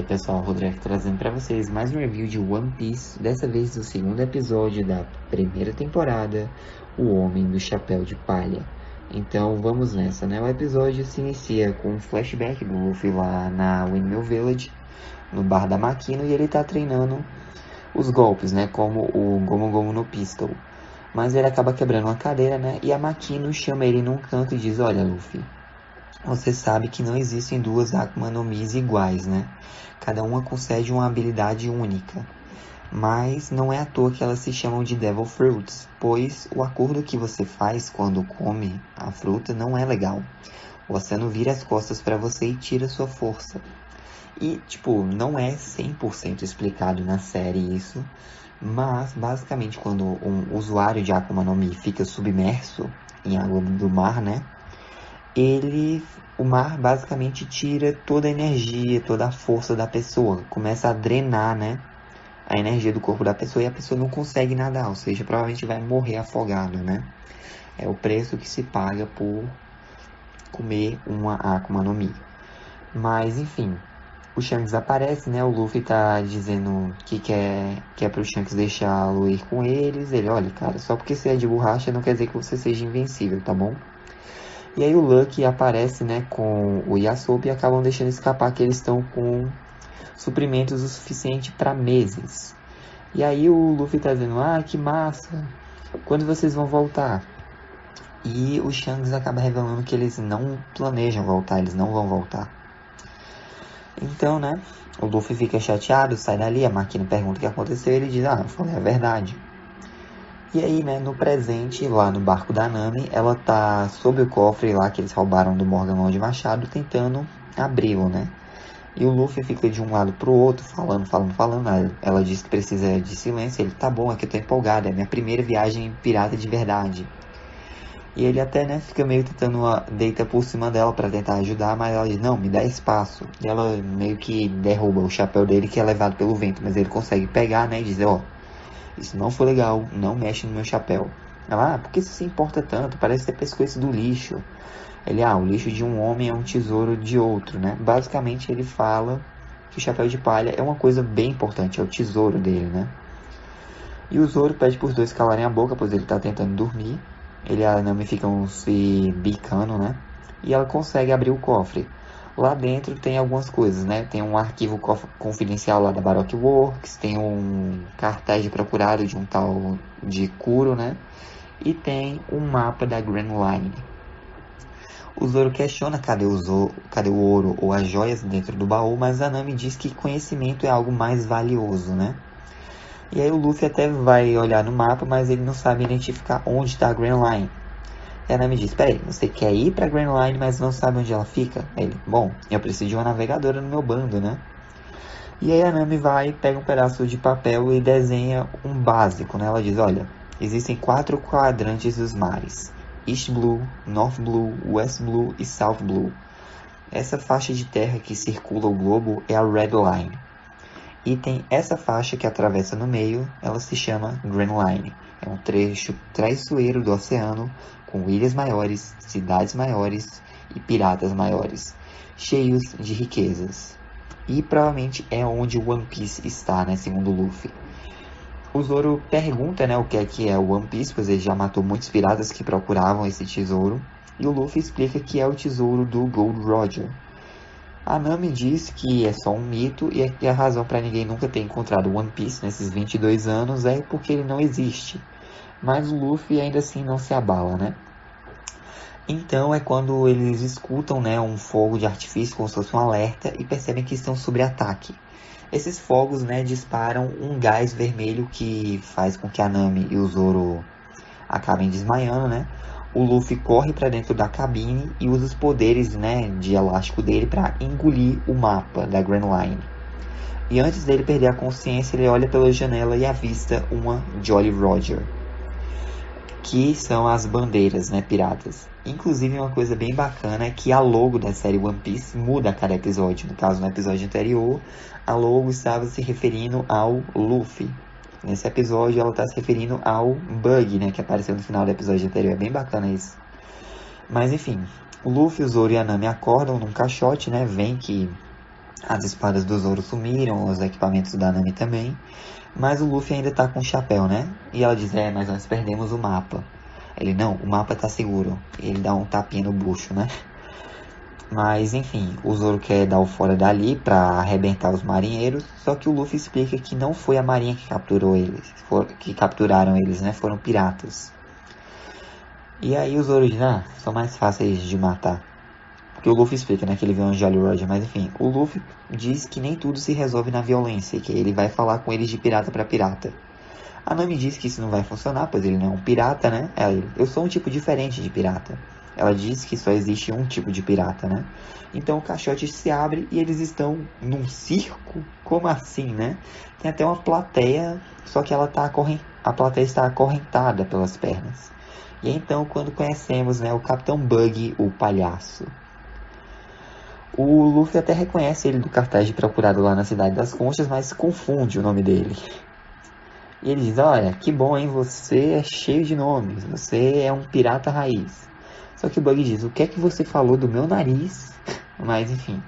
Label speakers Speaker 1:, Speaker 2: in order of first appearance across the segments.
Speaker 1: pessoal, Rodrigo trazendo para vocês mais um review de One Piece, dessa vez do segundo episódio da primeira temporada, O Homem do Chapéu de Palha. Então vamos nessa, né? O episódio se inicia com um flashback do Luffy lá na Windmill Village, no bar da Makino, e ele tá treinando os golpes, né? Como o Gomu Gomu no Pistol. Mas ele acaba quebrando uma cadeira, né? E a Makino chama ele num canto e diz: "Olha, Luffy, você sabe que não existem duas Akuma no Mis iguais, né? Cada uma concede uma habilidade única. Mas não é à toa que elas se chamam de Devil Fruits, pois o acordo que você faz quando come a fruta não é legal. O oceano vira as costas para você e tira sua força." E, tipo, não é 100% explicado na série isso, mas basicamente quando um usuário de Akuma no Mi fica submerso em água do mar, né? O mar basicamente tira toda a energia, toda a força da pessoa, começa a drenar, né, a energia do corpo da pessoa e a pessoa não consegue nadar, ou seja, provavelmente vai morrer afogado, né? É o preço que se paga por comer uma Akuma no Mi. Mas, enfim, o Shanks aparece, né, o Luffy tá dizendo que quer pro Shanks deixá-lo ir com eles. Ele: "Olha, cara, só porque você é de borracha não quer dizer que você seja invencível, tá bom?" E aí o Lucky aparece, né, com o Yasop e acabam deixando escapar que eles estão com suprimentos o suficiente para meses. E aí o Luffy tá dizendo: "Ah, que massa! Quando vocês vão voltar?" E o Shanks acaba revelando que eles não planejam voltar, eles não vão voltar. Então, né, o Luffy fica chateado, sai dali, a Makino pergunta o que aconteceu e ele diz: "Ah, eu falei a verdade." E aí, né, no presente, lá no barco da Nami, ela tá sob o cofre lá que eles roubaram do Morgan Mão de Machado, tentando abri-lo, né? E o Luffy fica de um lado pro outro, falando. Ela diz que precisa de silêncio. Ele: "Tá bom, é que eu tô empolgado, é minha primeira viagem pirata de verdade." E ele até, né, fica meio tentando deitar por cima dela pra tentar ajudar, mas ela diz: "Não, me dá espaço." E ela meio que derruba o chapéu dele, que é levado pelo vento, mas ele consegue pegar, né, e dizer: "Ó, isso não foi legal, não mexe no meu chapéu." Ela: "Ah, por que você se importa tanto? Parece ter pescoço do lixo." Ele: "Ah, o lixo de um homem é um tesouro de outro, né?" Basicamente ele fala que o chapéu de palha é uma coisa bem importante, é o tesouro dele, né? E o Zoro pede para os dois calarem a boca, pois ele tá tentando dormir. Ele e a Nami ficam se bicando, né? E ela consegue abrir o cofre. Lá dentro tem algumas coisas, né? Tem um arquivo confidencial lá da Baroque Works, tem um cartaz de procurado de um tal de Kuro, né? E tem um mapa da Grand Line. O Zoro questiona cadê o ouro ou as joias dentro do baú, mas a Nami diz que conhecimento é algo mais valioso, né? E aí o Luffy até vai olhar no mapa, mas ele não sabe identificar onde está a Grand Line. E a Nami diz: "Peraí, você quer ir pra Grand Line, mas não sabe onde ela fica?" Ele: "Bom, eu preciso de uma navegadora no meu bando, né?" E aí a Nami vai, pega um pedaço de papel e desenha um básico, né? Ela diz: "Olha, existem 4 quadrantes dos mares: East Blue, North Blue, West Blue e South Blue. Essa faixa de terra que circula o globo é a Red Line. E tem essa faixa que atravessa no meio, ela se chama Grand Line. É um trecho traiçoeiro do oceano, com ilhas maiores, cidades maiores e piratas maiores, cheios de riquezas. E provavelmente é onde o One Piece está, né, segundo Luffy." O Zoro pergunta, né, o que é o One Piece, pois ele já matou muitos piratas que procuravam esse tesouro. E o Luffy explica que é o tesouro do Gold Roger. A Nami diz que é só um mito e que a razão para ninguém nunca ter encontrado One Piece nesses 22 anos é porque ele não existe. Mas o Luffy ainda assim não se abala, né? Então é quando eles escutam, né, um fogo de artifício como se fosse um alerta e percebem que estão sob ataque. Esses fogos, né, disparam um gás vermelho que faz com que a Nami e o Zoro acabem desmaiando, né? O Luffy corre para dentro da cabine e usa os poderes, né, de elástico dele para engolir o mapa da Grand Line. E antes dele perder a consciência, ele olha pela janela e avista uma Jolly Roger, que são as bandeiras, né, piratas. Inclusive, uma coisa bem bacana é que a logo da série One Piece muda a cada episódio. No caso, no episódio anterior, a logo estava se referindo ao Luffy. Nesse episódio, ela está se referindo ao Bug, né, que apareceu no final do episódio anterior. É bem bacana isso. Mas, enfim, o Luffy, o Zoro e a Nami acordam num caixote, né, veem que As espadas do Zoro sumiram, os equipamentos da Nami também. Mas o Luffy ainda tá com o chapéu, né? E ela diz, mas nós perdemos o mapa. Ele, não, o mapa tá seguro. Ele dá um tapinha no bucho, né? Mas, enfim, o Zoro quer dar o fora dali pra arrebentar os marinheiros. Só que o Luffy explica que não foi a marinha que capturou eles. Que capturaram eles, né? Foram piratas. E aí o Zoro diz, são mais fáceis de matar. Porque o Luffy explica, né, que ele vê um Jolly Roger, mas enfim, o Luffy diz que nem tudo se resolve na violência, que ele vai falar com eles de pirata para pirata. A Nami diz que isso não vai funcionar, pois ele não é um pirata, né? Eu sou um tipo diferente de pirata. Ela diz que só existe um tipo de pirata, né? Então o caixote se abre e eles estão num circo? Como assim, né? Tem até uma plateia, só que a plateia está acorrentada pelas pernas. E então quando conhecemos, né, o Capitão Bug, o palhaço. O Luffy até reconhece ele do cartaz de procurado lá na Cidade das Conchas, mas confunde o nome dele. E ele diz, olha, que bom, hein, você é cheio de nomes, você é um pirata raiz. Só que o Bug diz, o que é que você falou do meu nariz? Mas enfim,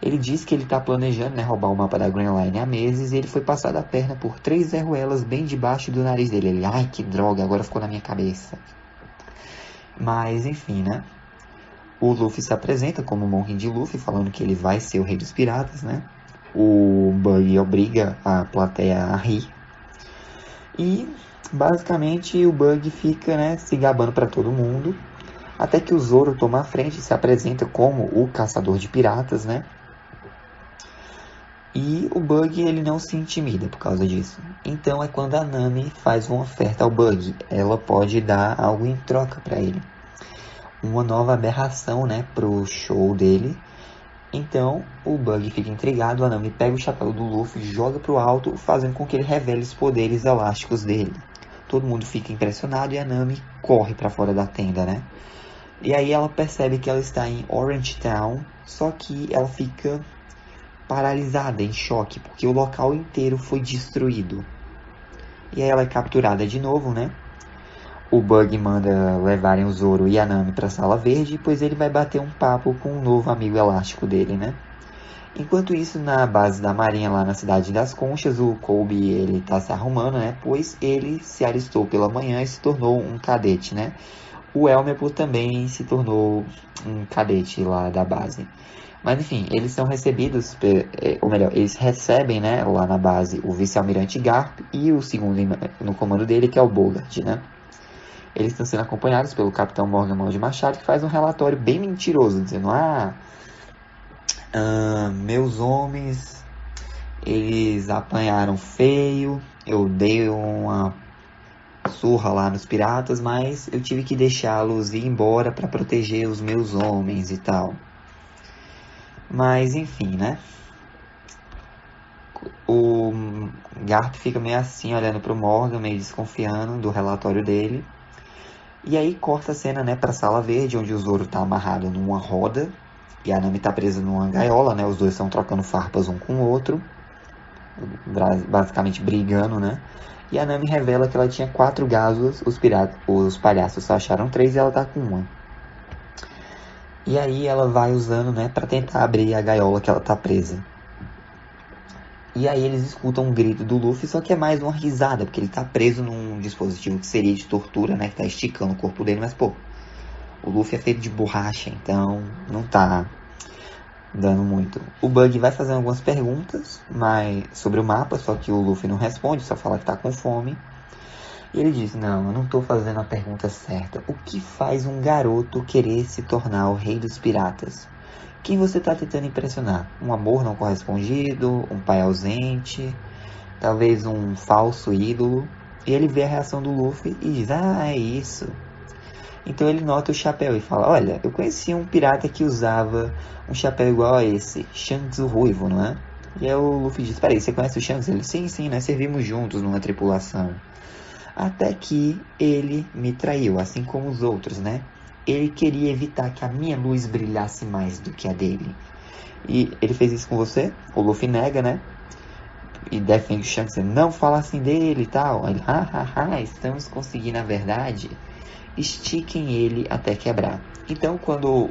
Speaker 1: ele diz que ele está planejando, né, roubar o mapa da Grand Line há meses e ele foi passado a perna por 3 arruelas bem debaixo do nariz dele. Ele, ai que droga, agora ficou na minha cabeça. Mas enfim, né? O Luffy se apresenta como Monkin de Luffy, falando que ele vai ser o rei dos piratas, né? O Bug obriga a plateia a rir. E, basicamente, o Bug fica, né, se gabando para todo mundo. Até que o Zoro toma a frente e se apresenta como o caçador de piratas, né? E o Bug, ele não se intimida por causa disso. Então é quando a Nami faz uma oferta ao Bug. Ela pode dar algo em troca para ele. Uma nova aberração, né, pro show dele. Então, o Bug fica intrigado, a Nami pega o chapéu do Luffy e joga pro alto, fazendo com que ele revele os poderes elásticos dele. Todo mundo fica impressionado e a Nami corre para fora da tenda, né? E aí ela percebe que ela está em Orange Town, só que ela fica paralisada, em choque, porque o local inteiro foi destruído. E aí ela é capturada de novo, né? O Bug manda levarem o Zoro e a Nami para a Sala Verde, pois ele vai bater um papo com um novo amigo elástico dele, né? Enquanto isso, na base da marinha lá na Cidade das Conchas, o Kobe, ele tá se arrumando, né? Pois ele se alistou pela manhã e se tornou um cadete, né? O Elmepo também se tornou um cadete lá da base. Mas enfim, eles são recebidos, ou melhor, eles recebem, né, lá na base o vice-almirante Garp e o segundo no comando dele, que é o Bogart, né? Eles estão sendo acompanhados pelo Capitão Morgan Mão de Machado, que faz um relatório bem mentiroso, dizendo, meus homens, eles apanharam feio, eu dei uma surra lá nos piratas, mas eu tive que deixá-los ir embora para proteger os meus homens e tal. Mas enfim, né? O Garp fica meio assim, olhando pro Morgan, meio desconfiando do relatório dele. E aí corta a cena, né, pra Sala Verde, onde o Zoro tá amarrado numa roda e a Nami tá presa numa gaiola, né? Os dois estão trocando farpas um com o outro, basicamente brigando, né? E a Nami revela que ela tinha 4 gasos, os palhaços só acharam 3 e ela tá com uma. E aí ela vai usando, né, pra tentar abrir a gaiola que ela tá presa. E aí eles escutam um grito do Luffy, só que é mais uma risada, porque ele tá preso num dispositivo que seria de tortura, né, que tá esticando o corpo dele, mas pô, o Luffy é feito de borracha, então não tá dando muito. O Bug vai fazendo algumas perguntas sobre o mapa, só que o Luffy não responde, só fala que tá com fome. E ele diz, não, eu não tô fazendo a pergunta certa. O que faz um garoto querer se tornar o rei dos piratas? Quem você tá tentando impressionar? Um amor não correspondido? Um pai ausente? Talvez um falso ídolo? E ele vê a reação do Luffy e diz, é isso. Então ele nota o chapéu e fala, olha, eu conheci um pirata que usava um chapéu igual a esse, Shanks o Ruivo, não é? E aí o Luffy diz, peraí, você conhece o Shanks? Ele, sim, nós servimos juntos numa tripulação. Até que ele me traiu, assim como os outros, né? Ele queria evitar que a minha luz brilhasse mais do que a dele. E ele fez isso com você? O Luffy nega, né? E defende o Shanks, não fala assim dele e tal. Ele, estamos conseguindo a verdade. estiquem ele até quebrar. Então, quando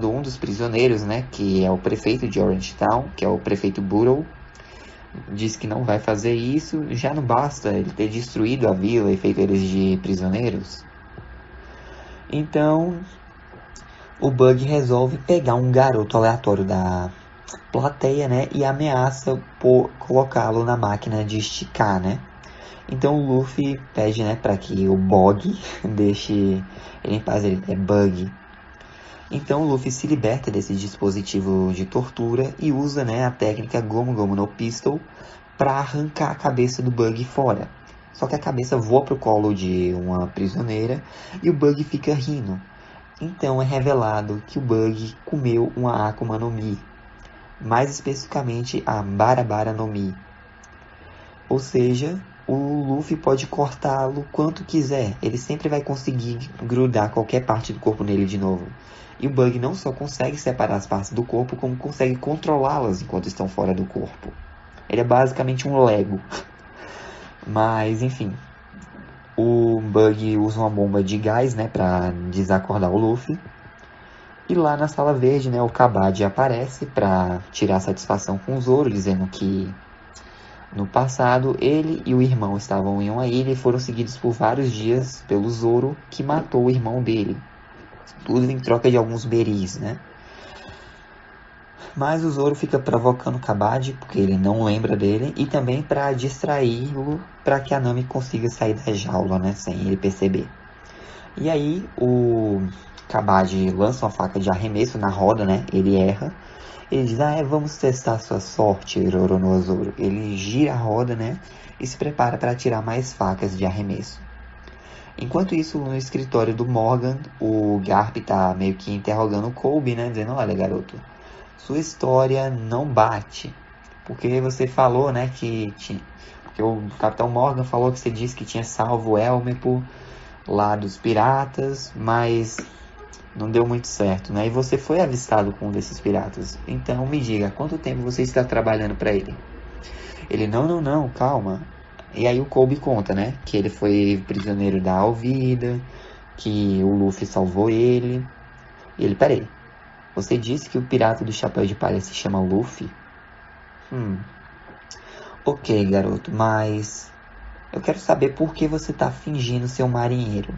Speaker 1: um dos prisioneiros, né, que é o prefeito de Orange Town, que é o prefeito Burrow, diz que não vai fazer isso, já não basta ele ter destruído a vila e feito eles de prisioneiros. Então, o Bug resolve pegar um garoto aleatório da plateia, né, e ameaça por colocá-lo na máquina de esticar, né. Então o Luffy pede, né, para que o Bog deixe ele em paz, ele é Bug. Então o Luffy se liberta desse dispositivo de tortura e usa, né, a técnica Gomu Gomu no Pistol para arrancar a cabeça do Bug fora. Só que a cabeça voa pro colo de uma prisioneira e o Bug fica rindo. Então é revelado que o Bug comeu uma Akuma no Mi, mais especificamente a Barabara no Mi. Ou seja, o Luffy pode cortá-lo quanto quiser, ele sempre vai conseguir grudar qualquer parte do corpo nele de novo. E o Bug não só consegue separar as partes do corpo, como consegue controlá-las enquanto estão fora do corpo. Ele é basicamente um Lego. Mas, enfim, o Bug usa uma bomba de gás, né, pra desacordar o Luffy. E lá na Sala Verde, né, o Kabad aparece pra tirar satisfação com o Zoro, dizendo que no passado ele e o irmão estavam em uma ilha e foram seguidos por vários dias pelo Zoro, que matou o irmão dele. Tudo em troca de alguns beris, né? Mas o Zoro fica provocando o Kabad, porque ele não lembra dele, e também para distraí-lo, para que a Nami consiga sair da jaula, né, sem ele perceber. E aí o Kabad lança uma faca de arremesso na roda, né, ele erra. Ele diz, vamos testar sua sorte, Roronoa Zoro. Ele gira a roda, né, e se prepara para atirar mais facas de arremesso. Enquanto isso, no escritório do Morgan, o Garp tá meio que interrogando o Kobe, né, dizendo, olha, garoto, sua história não bate, porque você falou, né, porque o Capitão Morgan falou que você disse que tinha salvo o Elmepo lá dos piratas, mas não deu muito certo, né, e você foi avistado com um desses piratas, então me diga, há quanto tempo você está trabalhando para ele? Ele, não, calma. E aí o Kobe conta, né, que ele foi prisioneiro da Alvida, que o Luffy salvou ele. E ele, peraí, você disse que o pirata do chapéu de palha se chama Luffy? Ok, garoto, mas eu quero saber por que você tá fingindo ser um marinheiro.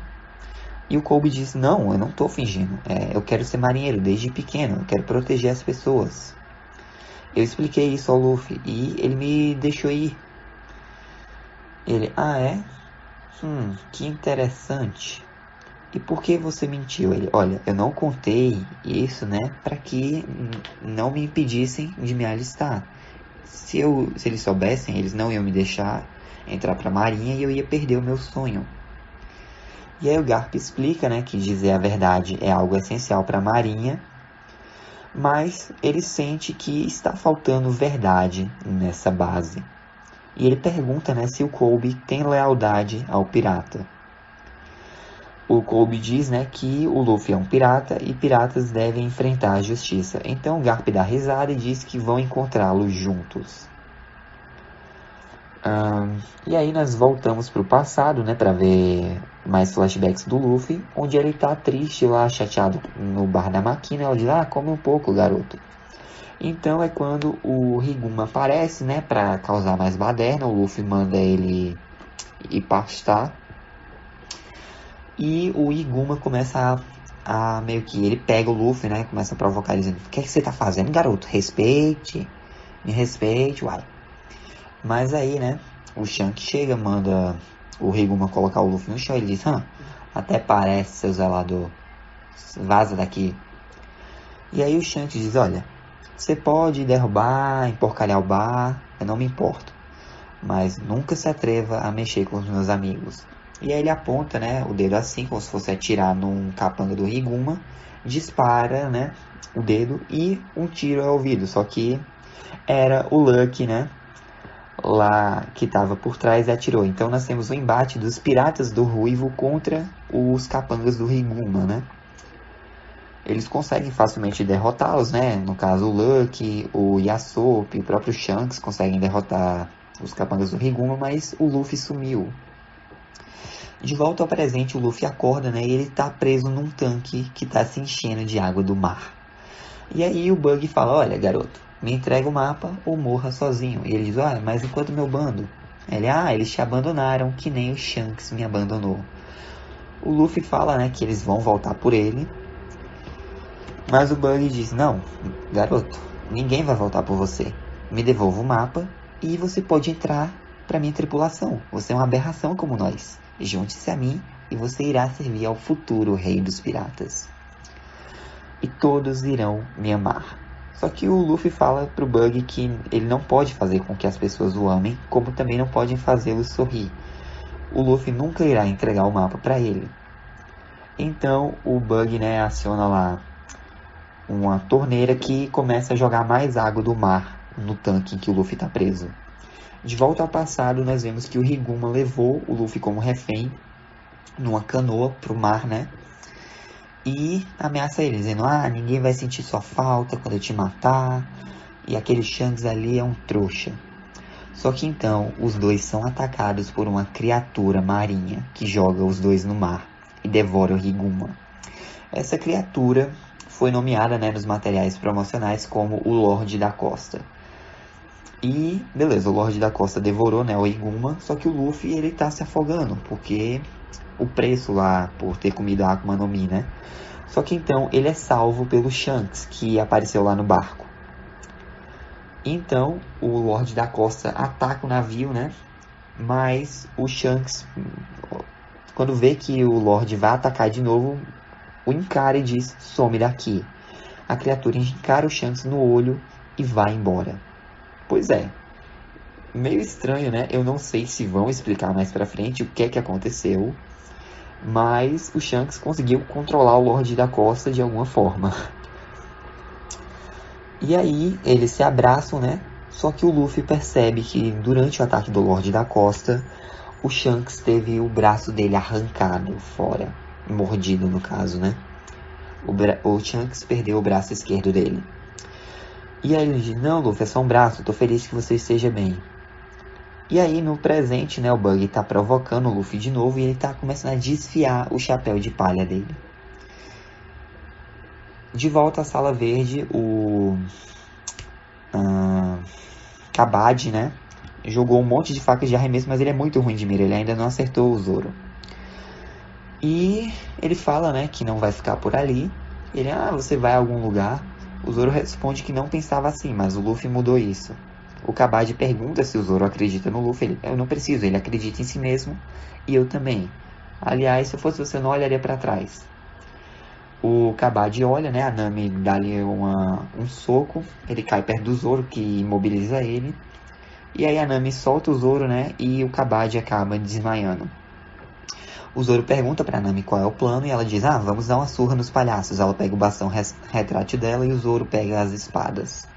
Speaker 1: E o Kobe diz, não, eu não tô fingindo. Eu quero ser marinheiro desde pequeno, eu quero proteger as pessoas. Eu expliquei isso ao Luffy e ele me deixou ir. Ele, é? Que interessante. E por que você mentiu? Ele, olha, eu não contei isso, né, para que não me impedissem de me alistar. Se eles soubessem, eles não iam me deixar entrar para a marinha e eu ia perder o meu sonho. E aí o Garp explica, né, que dizer a verdade é algo essencial para a marinha, mas ele sente que está faltando verdade nessa base. E ele pergunta, né, se o Kobe tem lealdade ao pirata. O Kobe diz, né, que o Luffy é um pirata e piratas devem enfrentar a justiça. Então o Garp dá risada e diz que vão encontrá-lo juntos. E aí nós voltamos para o passado, né, para ver mais flashbacks do Luffy, onde ele tá triste lá, chateado no bar da máquina. Ela diz, come um pouco, garoto. Então é quando o Riguma aparece, né, para causar mais baderna. O Luffy manda ele ir pastar. E o Iguma começa a meio que, ele pega o Luffy, né, começa a provocar, dizendo, o que é que você tá fazendo, garoto? Respeite, me respeite, uai. Mas aí, né, o Shanks chega, manda o Riguma colocar o Luffy no chão, ele diz, até parece, seu zelador, vaza daqui. E aí o Shanks diz, olha, você pode derrubar, emporcalhar o bar, eu não me importo, mas nunca se atreva a mexer com os meus amigos. E aí ele aponta, né, o dedo assim, como se fosse atirar num capanga do Riguma, dispara, né, o dedo e um tiro é ouvido. Só que era o Lucky, né, lá que estava por trás e atirou. Então nós temos o embate dos piratas do Ruivo contra os capangas do Riguma, né. Eles conseguem facilmente derrotá-los, né, no caso o Lucky, o Yasop, o próprio Shanks conseguem derrotar os capangas do Riguma, mas o Luffy sumiu. De volta ao presente, o Luffy acorda, né? E ele tá preso num tanque que tá se enchendo de água do mar. E aí o Bug fala, olha, garoto, me entrega o mapa ou morra sozinho. E ele diz, mas enquanto meu bando? Ele, eles te abandonaram, que nem o Shanks me abandonou. O Luffy fala, né, que eles vão voltar por ele. Mas o Bug diz, não, garoto, ninguém vai voltar por você. Me devolva o mapa e você pode entrar pra minha tripulação. Você é uma aberração como nós. Junte-se a mim e você irá servir ao futuro rei dos piratas. E todos irão me amar. Só que o Luffy fala pro Bug que ele não pode fazer com que as pessoas o amem, como também não podem fazê-lo sorrir. O Luffy nunca irá entregar o mapa para ele. Então o Bug, né, aciona lá uma torneira que começa a jogar mais água do mar no tanque em que o Luffy está preso. De volta ao passado, nós vemos que o Higuma levou o Luffy como refém numa canoa pro mar, né? E ameaça ele, dizendo, ninguém vai sentir sua falta quando eu te matar. E aquele Shanks ali é um trouxa. Só que então, os dois são atacados por uma criatura marinha que joga os dois no mar e devora o Higuma. Essa criatura foi nomeada, né, nos materiais promocionais como o Lorde da Costa. E, beleza, o Lorde da Costa devorou, né, o Higuma, só que o Luffy, ele tá se afogando, porque o preço lá por ter comido a Akuma no Mi, né? Só que então ele é salvo pelo Shanks, que apareceu lá no barco. Então o Lorde da Costa ataca o navio, né? Mas o Shanks, quando vê que o Lorde vai atacar de novo, o encara e diz, some daqui. A criatura encara o Shanks no olho e vai embora. Pois é, meio estranho, né? Eu não sei se vão explicar mais pra frente o que é que aconteceu. Mas o Shanks conseguiu controlar o Lorde da Costa de alguma forma. E aí eles se abraçam, né? Só que o Luffy percebe que durante o ataque do Lorde da Costa, o Shanks teve o braço dele arrancado fora. Mordido, no caso, né? O Shanks perdeu o braço esquerdo dele. E aí ele diz, não, Luffy, é só um braço, tô feliz que você esteja bem. E aí no presente, né, o Bug tá provocando o Luffy de novo e ele tá começando a desfiar o chapéu de palha dele. De volta à Sala Verde, o Kabad, né, jogou um monte de facas de arremesso, mas ele é muito ruim de mira, ele ainda não acertou o Zoro. E ele fala, né, que não vai ficar por ali. Ele, você vai a algum lugar? O Zoro responde que não pensava assim, mas o Luffy mudou isso. O Kabad pergunta se o Zoro acredita no Luffy. Ele, eu não preciso, ele acredita em si mesmo. E eu também. Aliás, se eu fosse você, eu não olharia para trás. O Kabad olha, né? A Nami dá-lhe um soco. Ele cai perto do Zoro, que imobiliza ele. E aí a Nami solta o Zoro, né? E o Kabad acaba desmaiando. O Zoro pergunta pra Nami qual é o plano. E ela diz, vamos dar uma surra nos palhaços. Ela pega o bastão retrátil dela e o Zoro pega as espadas.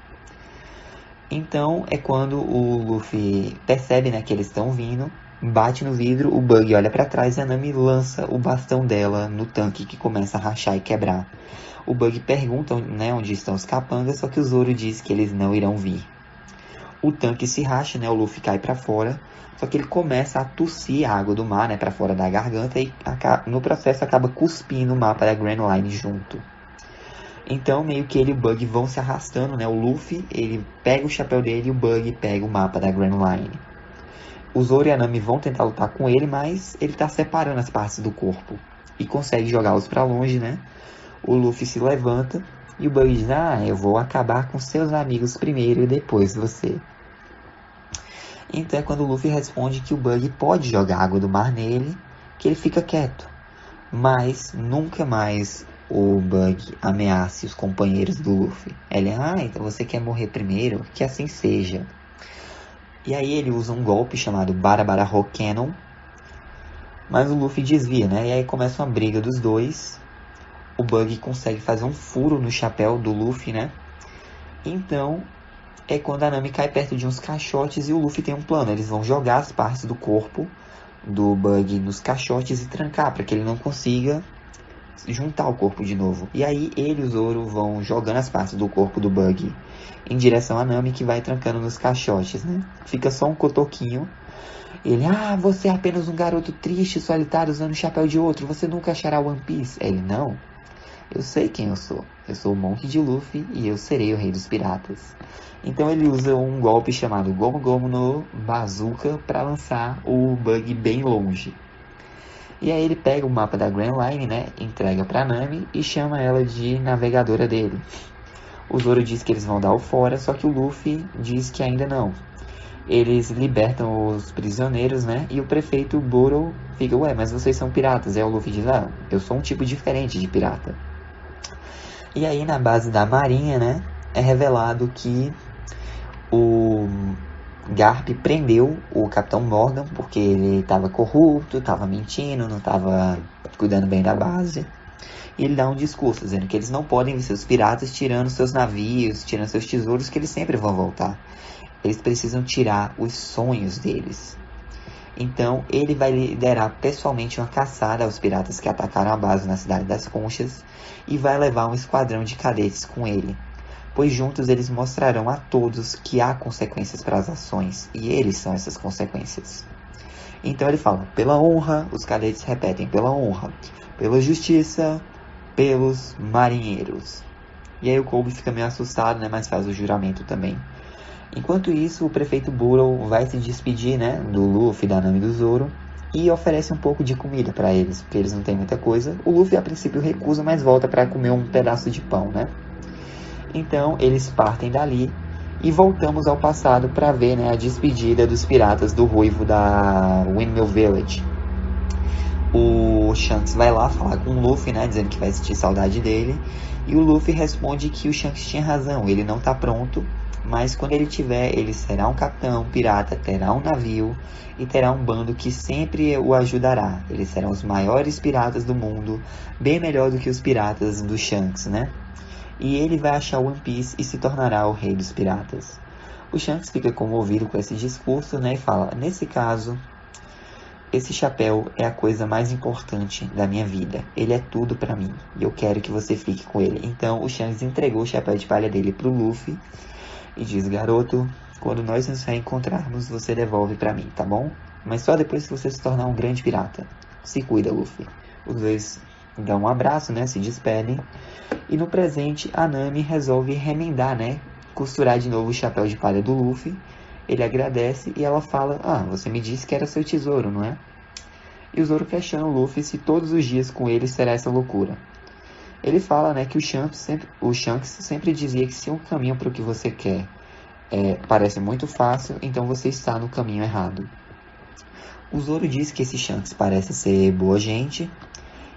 Speaker 1: Então é quando o Luffy percebe, né, que eles estão vindo, bate no vidro, o Bug olha para trás e a Nami lança o bastão dela no tanque que começa a rachar e quebrar. O Bug pergunta, né, onde estão os capangas, só que o Zoro diz que eles não irão vir. O tanque se racha, né, o Luffy cai para fora, só que ele começa a tossir a água do mar, né, para fora da garganta e no processo acaba cuspindo o mapa da Grand Line junto. Então, meio que ele e o Bug vão se arrastando, né? O Luffy, ele pega o chapéu dele e o Bug pega o mapa da Grand Line. O Zoro e a Nami vão tentar lutar com ele, mas ele tá separando as partes do corpo. E consegue jogá-los pra longe, né? O Luffy se levanta e o Bug diz, eu vou acabar com seus amigos primeiro e depois você. Então é quando o Luffy responde que o Bug pode jogar água do mar nele, que ele fica quieto. Mas nunca mais o Bug ameace os companheiros do Luffy. Ele, então você quer morrer primeiro? Que assim seja. E aí ele usa um golpe chamado Barabara Rock Cannon. Mas o Luffy desvia, né? E aí começa uma briga dos dois. O Bug consegue fazer um furo no chapéu do Luffy, né? Então é quando a Nami cai perto de uns caixotes e o Luffy tem um plano. Eles vão jogar as partes do corpo do Bug nos caixotes e trancar para que ele não consiga juntar o corpo de novo. E aí ele e o Zoro vão jogando as partes do corpo do Bug em direção a Nami, que vai trancando nos caixotes, né? Fica só um cotoquinho, Ele, você é apenas um garoto triste e solitário usando o chapéu de outro, você nunca achará One Piece. Ele, não, eu sei quem eu sou o Monk de Luffy e eu serei o rei dos piratas. Então ele usa um golpe chamado Gomu Gomu no Bazooka para lançar o Bug bem longe. E aí ele pega o mapa da Grand Line, né, entrega pra Nami e chama ela de navegadora dele. O Zoro diz que eles vão dar o fora, só que o Luffy diz que ainda não. Eles libertam os prisioneiros, né, e o prefeito Boro fica, mas vocês são piratas. Aí o Luffy diz, eu sou um tipo diferente de pirata. E aí na base da marinha, né, é revelado que o Garp prendeu o Capitão Morgan porque ele estava corrupto, estava mentindo, não estava cuidando bem da base. E ele dá um discurso dizendo que eles não podem ver seus piratas tirando seus navios, tirando seus tesouros, que eles sempre vão voltar. Eles precisam tirar os sonhos deles. Então ele vai liderar pessoalmente uma caçada aos piratas que atacaram a base na Cidade das Conchas e vai levar um esquadrão de cadetes com ele, pois juntos eles mostrarão a todos que há consequências para as ações, e eles são essas consequências. Então ele fala, pela honra, os cadetes repetem, pela honra, pela justiça, pelos marinheiros. E aí o Kobe fica meio assustado, né, mas faz o juramento também. Enquanto isso, o prefeito Burrow vai se despedir, né, do Luffy, da Nami e do Zoro, e oferece um pouco de comida para eles, porque eles não têm muita coisa. O Luffy a princípio recusa, mas volta para comer um pedaço de pão, né? Então eles partem dali e voltamos ao passado para ver, né, a despedida dos piratas do Ruivo da Windmill Village. O Shanks vai lá falar com o Luffy, né, dizendo que vai sentir saudade dele, e o Luffy responde que o Shanks tinha razão, ele não está pronto, mas quando ele tiver, ele será um capitão pirata, terá um navio e terá um bando que sempre o ajudará. Eles serão os maiores piratas do mundo, bem melhor do que os piratas do Shanks, né? E ele vai achar One Piece e se tornará o rei dos piratas. O Shanks fica comovido com esse discurso, né, e fala, nesse caso, esse chapéu é a coisa mais importante da minha vida. Ele é tudo pra mim e eu quero que você fique com ele. Então o Shanks entregou o chapéu de palha dele pro Luffy e diz, garoto, quando nós nos reencontrarmos, você devolve pra mim, tá bom? Mas só depois que você se tornar um grande pirata. Se cuida, Luffy. Os dois dão um abraço, né, se despedem. E no presente, a Nami resolve remendar, né, costurar de novo o chapéu de palha do Luffy. Ele agradece e ela fala, você me disse que era seu tesouro, não é? E o Zoro questiona o Luffy se todos os dias com ele será essa loucura. Ele fala, né, que o Shanks sempre dizia que se um caminho para o que você quer parece muito fácil, então você está no caminho errado. O Zoro diz que esse Shanks parece ser boa gente,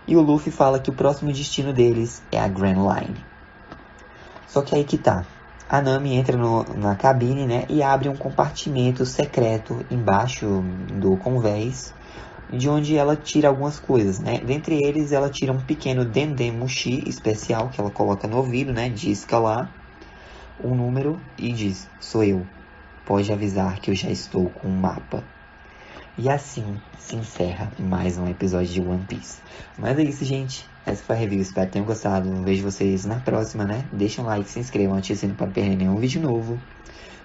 Speaker 1: e o Luffy fala que o próximo destino deles é a Grand Line. Só que aí que tá. A Nami entra na cabine, né, e abre um compartimento secreto embaixo do convés, de onde ela tira algumas coisas, né? Dentre eles, ela tira um pequeno Dendem Mushi especial que ela coloca no ouvido, né? Disca lá um número e diz, sou eu. Pode avisar que eu já estou com um mapa. E assim se encerra mais um episódio de One Piece. Mas é isso, gente. Essa foi a review. Espero que tenham gostado. Vejo vocês na próxima, né? Deixem um like, se inscrevam, ativem o sininho para não perder nenhum vídeo novo.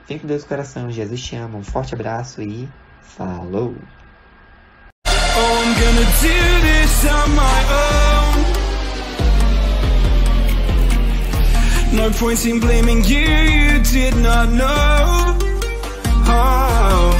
Speaker 1: Fiquem com Deus no coração. Jesus te ama. Um forte abraço e falou!
Speaker 2: Oh, I'm gonna do this on my own. No point in blaming you, you did not know. Oh.